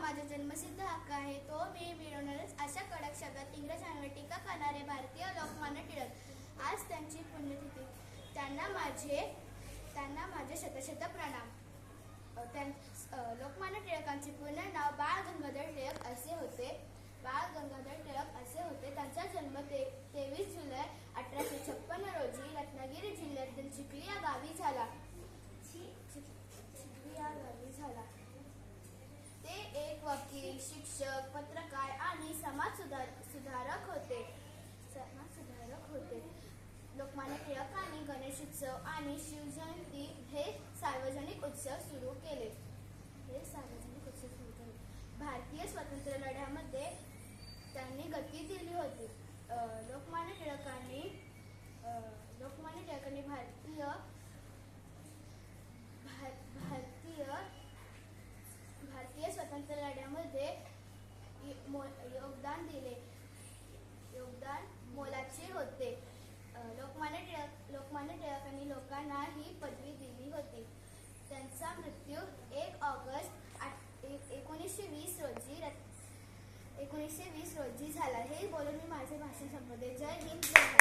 माझा जन्मसिद्ध हक्क आहे, तो मी मिळवणारच, अशा कडक शब्दात इंग्रजांवर टीका करणारे भारतीय लोकमान्य टिळक, आज त्यांची पुण्यतिथी. त्यांना माझे शतशत प्रणाम. लोकमान्य टिळकांचे पूर्ण नाव बाळ गंगाधर टिळक असे होते. त्यांचा जन्म 23 जुलै 1856 रोजी रत्नागिरी जिल्ह्यातील चिखली या गावी झाला. ते एक वकील, शिक्षक, पत्रकार आणि समाज सुधारक होते. लोकमान्य टिळकांनी गणेशोत्सव आणि शिवजयंती हे सार्वजनिक उत्सव सुरू केले. भारतीय स्वातंत्र्य लढ्यामध्ये त्यांनी गती दिली होती. लोकमान्य टिळकांनी भारतीय स्वातंत्र्य लढ्यामध्ये योगदान मोलाचे होते. लोकमान्य टिळकांनी लोकांना ही पदवी दिली होती. त्यांचा मृत्यू 1 ऑगस्ट 1920 रोजी झाला. हे बोलून मी माझे भाषण संपवते. जय हिंद, जय भारत.